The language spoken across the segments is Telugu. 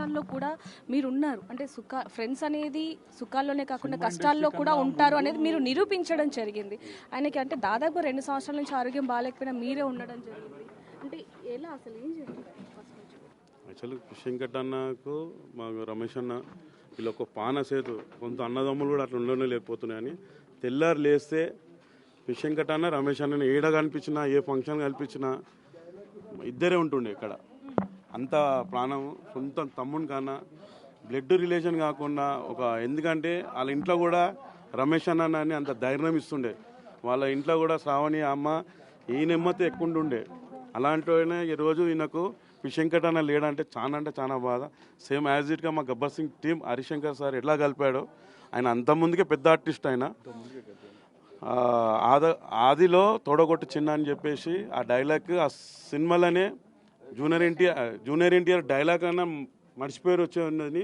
కష్టాల్లో కూడా మీరున్నారు. అంటే ఫ్రెండ్స్ అనేది సుఖాల్లోనే కాకుండా కష్టాల్లో కూడా ఉంటారు అనేది మీరు నిరూపించడం జరిగింది. ఆయనకి అంటే దాదాపు 2 సంవత్సరాల నుంచి ఆరోగ్యం బాగాలేకపోయినా మీరే ఉండడం జరిగింది. అంటే ఎలా అసలు ఏం జరిగింది ఫస్ట్ నుంచి? యాక్చువల్లీ శంకట్ అన్నకు మాకు రమేష్ అన్న వీళ్ళు ఒక పానసేతు కొంత అన్నదమ్ములు కూడా అట్లా ఉండనే లేకపోతున్నాయని తెల్లారు లేస్తే శంకట్ అన్న రమేష్ అన్నని ఏడ కనిపించినా ఏ ఫంక్షన్ కనిపించినా ఇద్దరే ఉంటుండే ఇక్కడ. అంత ప్రాణం సొంత తమ్ముని కన్నా బ్లడ్ రిలేషన్ కాకుండా ఎందుకంటే వాళ్ళ ఇంట్లో కూడా రమేష్ అన్న అని అంత ధైర్యం ఇస్తుండే. వాళ్ళ ఇంట్లో కూడా శ్రావణి అమ్మ ఈ నెమ్మది ఎక్కువ ఉంటుండే. అలాంటినే ఈరోజు ఈయనకు శంకట్ అన్న లేడంటే చాలా బాధ. సేమ్ యాజ్ ఇట్గా మా గబ్బర్ సింగ్ టీం హరిశంకర్ సార్ ఎట్లా కలిపాడో ఆయన అంత ముందుకే పెద్ద ఆర్టిస్ట్. ఆయన ఆదిలో తోడగొట్టు చిన్న అని చెప్పేసి ఆ డైలాగ్ ఆ సినిమాలోనే జూనియర్ ఎన్టీఆర్ డైలాగ్ అన్న మర్చిపోయారు వచ్చే ఉన్నది.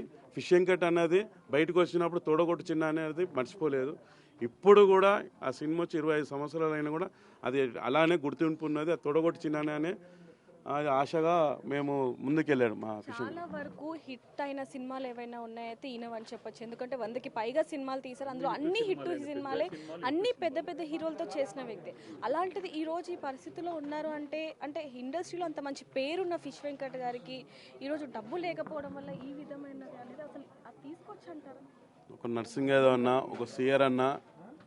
శంకట్ అన్నది బయటకు వచ్చినప్పుడు తోడగొట్టు చిన్న అనేది మర్చిపోలేదు. ఇప్పుడు కూడా ఆ సినిమా వచ్చి 25 సంవత్సరాలు అయినా కూడా అది అలానే గుర్తింపు ఉన్నది. ఆ తోడగొట్టు చిన్ననే అది ఆశగా మేము ముందుకెళ్ళాడు. మా చాలా వరకు హిట్ అయిన సినిమాలు ఏవైనా ఉన్నాయైతే ఈయనవని చెప్పొచ్చు. ఎందుకంటే 100కి పైగా సినిమాలు తీశారు. అందులో అన్ని హిట్ సినిమాలే, అన్ని పెద్ద పెద్ద హీరోలతో చేసిన వ్యక్తి. అలాంటిది ఈ రోజు ఈ పరిస్థితిలో ఉన్నారు అంటే ఇండస్ట్రీలో అంత మంచి పేరున్న ఫిష్ వెంకట్ గారికి ఈరోజు డబ్బు లేకపోవడం వల్ల ఈ విధమైనది అనేది అసలు అది తీసుకొచ్చి అంటారు. ఒక నర్సింగ్ యాదవ్ అన్న, ఒక సిఆర్ అన్న,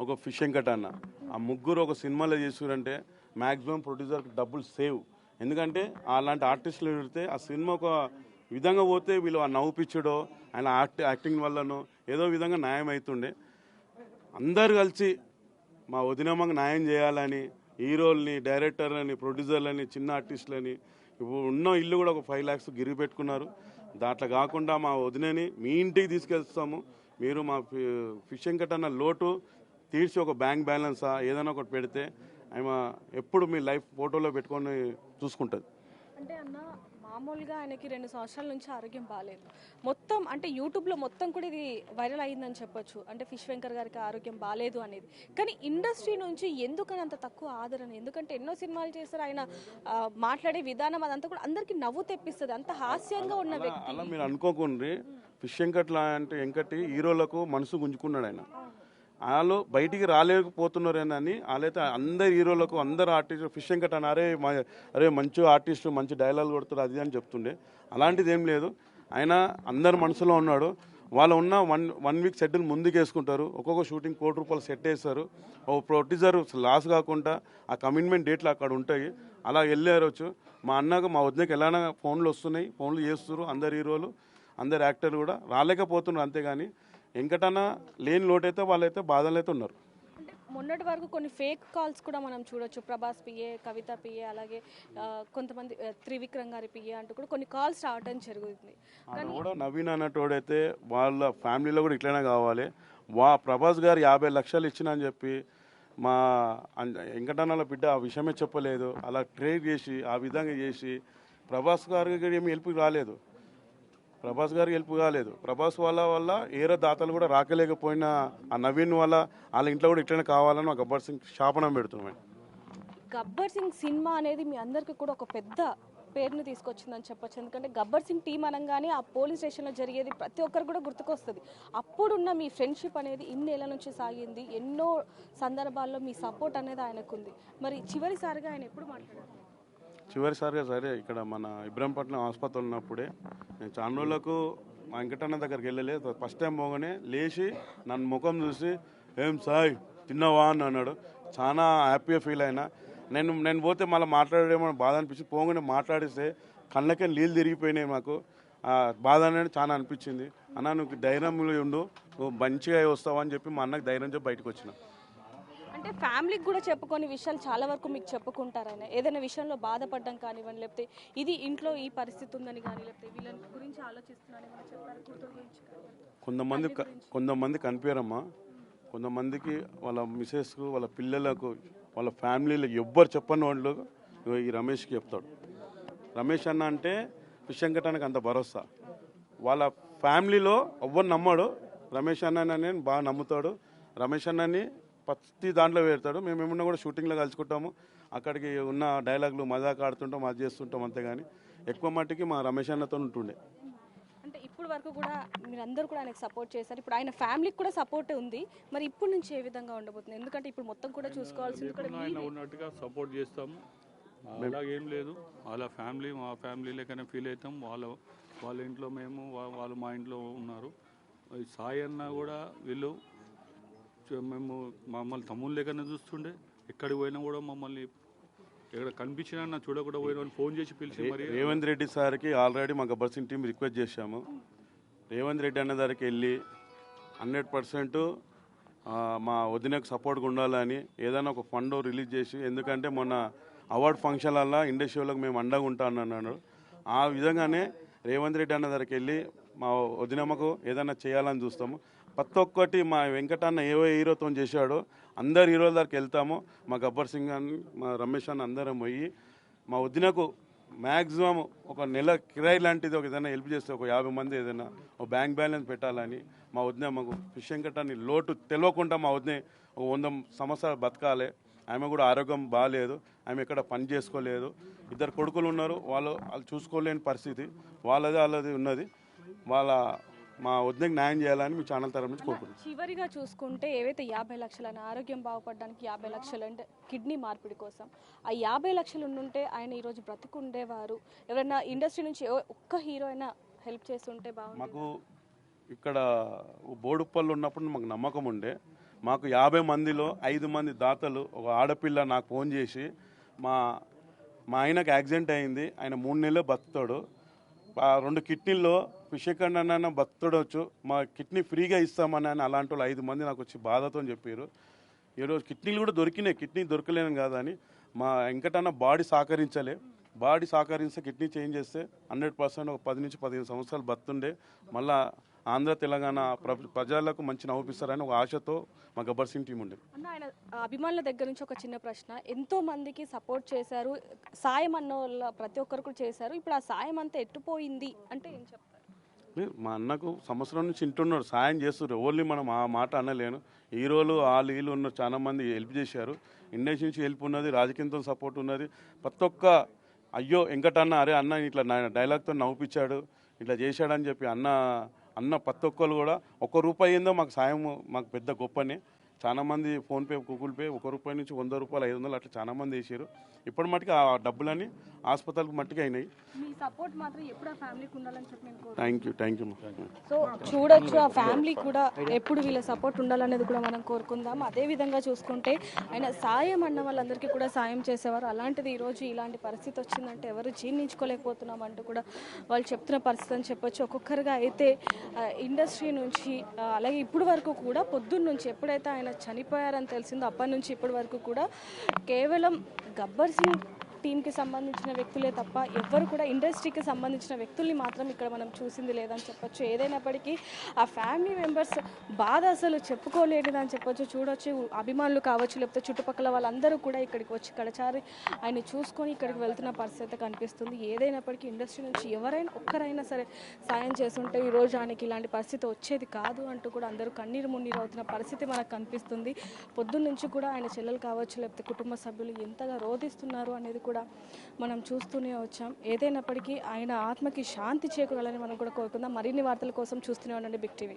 ఒక ఫిష్ వెంకట్ అన్న, ఆ ముగ్గురు ఒక సినిమాలో చేసారంటే మ్యాక్సిమం ప్రొడ్యూసర్కి డబ్బులు సేవ్. ఎందుకంటే అలాంటి ఆర్టిస్టులు పెడితే ఆ సినిమా ఒక విధంగా పోతే వీళ్ళు ఆ నవ్వుపిచ్చడో ఆయన యాక్టింగ్ వల్లనో ఏదో విధంగా న్యాయం అవుతుండే. అందరు కలిసి మా వదినమ్మకి న్యాయం చేయాలని హీరోల్ని, డైరెక్టర్లని, ప్రొడ్యూసర్లని, చిన్న ఆర్టిస్టులని ఇప్పుడు ఉన్న ఇల్లు కూడా ఒక 5 lakhs గిరిగి పెట్టుకున్నారు. దాంట్లో కాకుండా మా వదినని మీ ఇంటికి తీసుకెళ్తాము, మీరు మా ఫిష్ వెంకట్ అన్న లోటు తీర్చి ఒక బ్యాంక్ బ్యాలెన్సా ఏదైనా ఒకటి పెడితే ఆమె ఎప్పుడు మీ లైఫ్ ఫోటోలో పెట్టుకొని చూసుకుంటుంది. అంటే అన్న మామూలుగా ఆయనకి 2 సంవత్సరాల నుంచి ఆరోగ్యం బాగాలేదు. మొత్తం అంటే యూట్యూబ్లో మొత్తం కూడా ఇది వైరల్ అయిందని చెప్పొచ్చు. అంటే ఫిష్ వెంకర్ గారికి ఆరోగ్యం బాగాలేదు అనేది. కానీ ఇండస్ట్రీ నుంచి ఎందుకని అంత తక్కువ ఆదరణ? ఎందుకంటే ఎన్నో సినిమాలు చేస్తారు. ఆయన మాట్లాడే విధానం అదంతా కూడా అందరికీ నవ్వు తెప్పిస్తుంది. అంత హాస్యంగా ఉన్న వ్యక్తి. అలా మీరు అనుకోకుండ్రి. ఫిష్ వెంకట్ అంటే వెంకటి హీరోలకు మనసు గుంజుకున్నాడు ఆయన. వాళ్ళు బయటికి రాలేకపోతున్నారేనని వాళ్ళైతే అందరు హీరోలకు అందరు ఆర్టిస్టు ఫిష్ వెంకట్ అని అరే మంచి ఆర్టిస్టు, మంచి డైలాగ్ కొడుతారు అది అని చెప్తుండే. అలాంటిది ఏం లేదు. ఆయన అందరి మనసులో ఉన్నాడు. వాళ్ళు ఉన్న వన్ వీక్ షెడ్యూల్ ముందుకు వేసుకుంటారు. ఒక్కొక్క షూటింగ్ ₹1 కోటి సెట్ వేస్తారు. ఒక ప్రొడ్యూసర్ లాస్ కాకుండా ఆ కమిట్మెంట్ డేట్లు అక్కడ ఉంటాయి. అలా వెళ్ళారొచ్చు. మా అన్నకు మా వదినకి ఎలానా ఫోన్లు వస్తున్నాయి, ఫోన్లు చేస్తున్నారు. అందరు హీరోలు, అందరు యాక్టర్లు కూడా రాలేకపోతున్నారు. అంతేగాని వెంకటన్న లేని లోటైతే వాళ్ళైతే బాధలు అయితే ఉన్నారు. అంటే మొన్నటి వరకు కొన్ని ఫేక్ కాల్స్ కూడా మనం చూడొచ్చు. ప్రభాస్ పిఏ, కవిత పిఏ, అలాగే కొంతమంది త్రివిక్రమ్ గారి పిఏ అంటూ కూడా కొన్ని కాల్స్ రావడం జరుగుతుంది. కూడా నవీన్ అన్నటోడైతే వాళ్ళ ఫ్యామిలీలో కూడా ఇట్లనే కావాలి. ప్రభాస్ గారు 50 లక్షలు ఇచ్చిన అని చెప్పి మా వెంకటన్నల బిడ్డ ఆ విషయమే చెప్పలేదు. అలా ట్రేడ్ చేసి ఆ విధంగా చేసి ప్రభాస్ గారికి ఏమి హెల్ప్ రాలేదు. ప్రభాస్ వల్ల ఏరే దాతలు కూడా రాకలేకపోయినా ఆ నవీన్ వల్ల వాళ్ళ ఇంట్లో కూడా ఇట్లనే కావాలని మా గబ్బర్ సింగ్ శాపనం పెడుతున్నాం. గబ్బర్ సింగ్ సినిమా అనేది మీ అందరికీ కూడా ఒక పెద్ద పేరును తీసుకొచ్చిందని చెప్పొచ్చు. ఎందుకంటే గబ్బర్ సింగ్ టీం అనగానే ఆ పోలీస్ స్టేషన్లో జరిగేది ప్రతి ఒక్కరు కూడా గుర్తుకొస్తుంది. అప్పుడున్న మీ ఫ్రెండ్షిప్ అనేది ఇన్నేళ్ల నుంచి సాగింది. ఎన్నో సందర్భాల్లో మీ సపోర్ట్ అనేది ఆయనకు ఉంది. మరి చివరిసారిగా ఆయన ఎప్పుడు మాట్లాడారు? చివరిసారిగా సరే ఇక్కడ మన ఇబ్రహీంపట్నం ఆసుపత్రిలో ఉన్నప్పుడే నేను చాలా రోజులకు మా వెంకటన్న దగ్గరికి వెళ్ళలేదు. ఫస్ట్ టైం పోగానే లేచి నన్ను ముఖం చూసి ఏం సాయ్ తిన్నావా అని అన్నాడు. చాలా హ్యాపీగా ఫీల్ అయినా. నేను పోతే మళ్ళీ మాట్లాడేమో బాధ అనిపించి పోగానే మాట్లాడిస్తే కళ్ళకే నీళ్ళు తిరిగిపోయినాయి. మాకు బాధ అనేది చాలా అనిపించింది. అన్న నువ్వు ధైర్యంలో ఉండు, నువ్వు మంచిగా వస్తావు అని చెప్పి మా అన్నకు ధైర్యం చెప్పి బయటకు వచ్చిన. అంటే ఫ్యామిలీకి కూడా చెప్పుకొని విషయాలు చాలా వరకు మీకు చెప్పుకుంటారని, ఏదైనా విషయంలో బాధపడడం కానివ్వండి, లేకపోతే ఇది ఇంట్లో ఈ పరిస్థితి ఉందని కానీ, లేకపోతే వీళ్ళ గురించి ఆలోచిస్తున్నాను కొంతమంది కనిపించారమ్మా. కొంతమందికి వాళ్ళ మిసెస్కు, వాళ్ళ పిల్లలకు, వాళ్ళ ఫ్యామిలీలకు ఎవ్వరు చెప్పని వాళ్ళు ఈ రమేష్కి చెప్తాడు. రమేష్ అన్న అంటే ఫిష్ వెంకటానికి అంత భరోసా. వాళ్ళ ఫ్యామిలీలో ఎవ్వరు నమ్మడు. రమేష్ అన్నని బాగా నమ్ముతాడు. రమేష్ అన్నని ప్రతి దాంట్లో పెడతాడు. మేము ఏమన్నా కూడా షూటింగ్లో కలుసుకుంటాము. అక్కడికి ఉన్న డైలాగులు మజాక్ ఆడుతుంటాం, అది చేస్తుంటాం. అంతేగాని ఎక్కువ మట్టికి మా రమేష్ అన్నతో ఉంటుండే. అంటే ఇప్పుడు వరకు కూడా మీరందరూ కూడా ఆయనకు సపోర్ట్ చేశారు. ఇప్పుడు ఆయన ఫ్యామిలీకి కూడా సపోర్ట్ ఉంది. మరి ఇప్పుడు నుంచి ఏ విధంగా ఉండబోతుంది? ఎందుకంటే ఇప్పుడు మొత్తం కూడా చూసుకోవాల్సింది కూడా ఆయన ఉన్నట్టుగా సపోర్ట్ చేస్తాము. అలాగేం లేదు, వాళ్ళ ఫ్యామిలీ మా ఫ్యామిలీ లెక్కనే ఫీల్ అవుతాం. వాళ్ళ ఇంట్లో మేము, వాళ్ళు మా ఇంట్లో ఉన్నారు. ఈ సాయి అన్న కూడా వీళ్ళు మేము మమ్మల్ని తమ్ముళ్ళ లెక్కనే చూస్తుండే. ఎక్కడికి పోయినా కూడా మమ్మల్ని ఎక్కడ కనిపించినా చూడకుండా పోయిన ఫోన్ చేసి పిలిచి మరి రేవంత్ రెడ్డి సార్కి ఆల్రెడీ మా గబ్బర్ సింగ్ టీం రిక్వెస్ట్ చేశాము. రేవంత్ రెడ్డి అన్న దగ్గరికి వెళ్ళి 100% మా వదినకు సపోర్ట్గా ఉండాలని ఏదైనా ఒక ఫండ్ రిలీజ్ చేసి, ఎందుకంటే మొన్న అవార్డ్ ఫంక్షన్లల్లో ఇండస్ట్రీలకు మేము అండగా ఉంటానన్నాడు. ఆ విధంగానే రేవంత్ రెడ్డి అన్న దగ్గరికి వెళ్ళి మా వదినమ్మకు ఏదైనా చేయాలని చూస్తాము. ప్రతి ఒక్కటి మా వెంకటన్న ఏ హీరోతో చేశాడో అందరు హీరోల దగ్గరికి వెళ్తాము. మా గబ్బర్ సింగ్ అని, మా రమేష్ అన్న అందరం పోయి మా వదినకు మ్యాక్సిమం ఒక నెల కిరాయి లాంటిది ఒక ఏదైనా హెల్ప్ చేస్తే ఒక 50 మంది ఏదైనా ఒక బ్యాంక్ బ్యాలెన్స్ పెట్టాలని మా వదిన మాకు వెంకటన్ని లోటు తెలియకుండా మా వదిన ఒక 100 సంవత్సరాలు బతకాలి. ఆమె కూడా ఆరోగ్యం బాగాలేదు, ఆమె ఎక్కడ పని చేసుకోలేదు. 2 కొడుకులు ఉన్నారు, వాళ్ళు చూసుకోలేని పరిస్థితి, వాళ్ళది ఉన్నది. మా వదినకి న్యాయం చేయాలని మీ ఛానల్ తరఫు నుంచి కోరుకుంటున్నాను. చివరిగా చూసుకుంటే ఏవైతే 50 లక్షలని ఆరోగ్యం బాగుపడడానికి 50 లక్షలు అంటే కిడ్నీ మార్పిడి కోసం ఆ 50 లక్షలు ఉండుంటే ఆయన ఈరోజు బ్రతికుండేవారు. ఎవరైనా ఇండస్ట్రీ నుంచి ఒక్క హీరో అయినా హెల్ప్ చేస్తుంటే బాగుంది. మాకు ఇక్కడ బోడుప్పల్లో ఉన్నప్పుడు మాకు నమ్మకం ఉండే. మాకు 50 మందిలో 5 మంది దాతలు, ఒక ఆడపిల్ల నాకు ఫోన్ చేసి మా ఆయనకు యాక్సిడెంట్ అయింది, ఆయన 3 నెలలు బతుకుతాడు, 2 కిడ్నీల్లో విషకన్నా బతుడవచ్చు, మా కిడ్నీ ఫ్రీగా ఇస్తామని అని అలాంటి వాళ్ళు 5 మంది నాకు వచ్చి బాధతో చెప్పారు. ఈరోజు కిడ్నీలు కూడా దొరికినాయి, కిడ్నీ దొరకలేను కాదని మా వెంకటన్న బాడీ సహకరిస్తే కిడ్నీ చేంజ్ చేస్తే 100% ఒక 10 నుంచి 15 సంవత్సరాలు బతుండే. మళ్ళా ఆంధ్ర తెలంగాణ ప్రజలకు మంచి నవ్వుపిస్తారని ఒక ఆశతో మా గబ్బర్ సింగ్ టీం ఉండే. అన్న, ఆయన అభిమానుల దగ్గర నుంచి ఒక చిన్న ప్రశ్న. ఎంతో మందికి సపోర్ట్ చేశారు, సాయం అన్న వాళ్ళ ప్రతి ఒక్కరు కూడా చేశారు. ఇప్పుడు ఆ సాయం అంతా ఎట్టుపోయింది అంటే ఏం చెప్తారు? మా అన్నకు సంవత్సరం నుంచి ఇంటున్నాడు, సాయం చేస్తున్నారు. ఓన్లీ మనం ఆ మాట అనలేను. హీరోలు వీళ్ళు ఉన్నారు, చాలా మంది హెల్ప్ చేశారు. ఇండస్ట్రీ నుంచి హెల్ప్ ఉన్నది, రాజకీయంతో సపోర్ట్ ఉన్నది. ప్రతి ఒక్క అయ్యో వెంకటన్న, అరే అన్న ఇట్లా డైలాగ్తో నవ్వుపించాడు, ఇట్లా చేశాడని చెప్పి అన్న ప్రతి ఒక్కరు కూడా ₹1 ఏందో మాకు సాయం, మాకు పెద్ద గొప్పనే. చాలా మంది ఫోన్పే, గూగుల్ పే ₹1 నుంచి ₹100, ₹500 అట్లా చాలా మంది వేసారు. ఇప్పటి మట్టుకు ఆ డబ్బులన్నీ హాస్పిటల్కి మట్టుకు అయినాయి. మీ సపోర్ట్ మాత్రం ఎప్పుడు ఆ ఫ్యామిలీకి ఉండాలని చెప్పి నేను థ్యాంక్ యూ. సో చూడొచ్చు, ఆ ఫ్యామిలీ కూడా ఎప్పుడు వీళ్ళ సపోర్ట్ ఉండాలనేది కూడా మనం కోరుకుందాం. అదే విధంగా చూసుకుంటే ఆయన సాయం అన్న వాళ్ళందరికీ కూడా సాయం చేసేవారు. అలాంటిది ఈరోజు ఇలాంటి పరిస్థితి వచ్చిందంటే ఎవరు జీర్ణించుకోలేకపోతున్నాం అంటూ కూడా వాళ్ళు చెప్తున్న పరిస్థితి అని చెప్పొచ్చు. ఒక్కొక్కరుగా అయితే ఇండస్ట్రీ నుంచి అలాగే ఇప్పుడు వరకు కూడా పొద్దున్న నుంచి ఎప్పుడైతే ఆయన చనిపోయారని తెలిసిందో అప్పటి నుంచి ఇప్పటి వరకు కూడా కేవలం గబ్బర్ సింగ్ టీంకి సంబంధించిన వ్యక్తులే తప్ప ఎవ్వరు కూడా ఇండస్ట్రీకి సంబంధించిన వ్యక్తుల్ని మాత్రం ఇక్కడ మనం చూసింది లేదని చెప్పొచ్చు. ఏదైనప్పటికీ ఆ ఫ్యామిలీ మెంబర్స్ బాధ అసలు చెప్పుకోలేనిదని చెప్పొచ్చు. చూడొచ్చు, అభిమానులు కావచ్చు, లేకపోతే చుట్టుపక్కల వాళ్ళందరూ కూడా ఇక్కడికి వచ్చి కడచారి ఆయన చూసుకొని ఇక్కడికి వెళ్తున్న పరిస్థితి కనిపిస్తుంది. ఏదైనప్పటికీ ఇండస్ట్రీ నుంచి ఎవరైనా ఒక్కరైనా సరే సాయం చేస్తుంటే ఈరోజు ఆయనకి ఇలాంటి పరిస్థితి వచ్చేది కాదు అంటూ కూడా అందరూ కన్నీరు మున్నీరు అవుతున్న పరిస్థితి మనకు కనిపిస్తుంది. పొద్దున్న నుంచి కూడా ఆయన చెల్లెలు కావచ్చు, లేకపోతే కుటుంబ సభ్యులు ఎంతగా రోధిస్తున్నారు అనేది కూడా మనం చూస్తూనే వచ్చాం. ఏదైనప్పటికీ ఆయన ఆత్మకి శాంతి చేకూరాలని మనం కూడా కోరుకుందాం. మరిన్ని వార్తల కోసం చూస్తూనే ఉండండి బిగ్ టీవీ.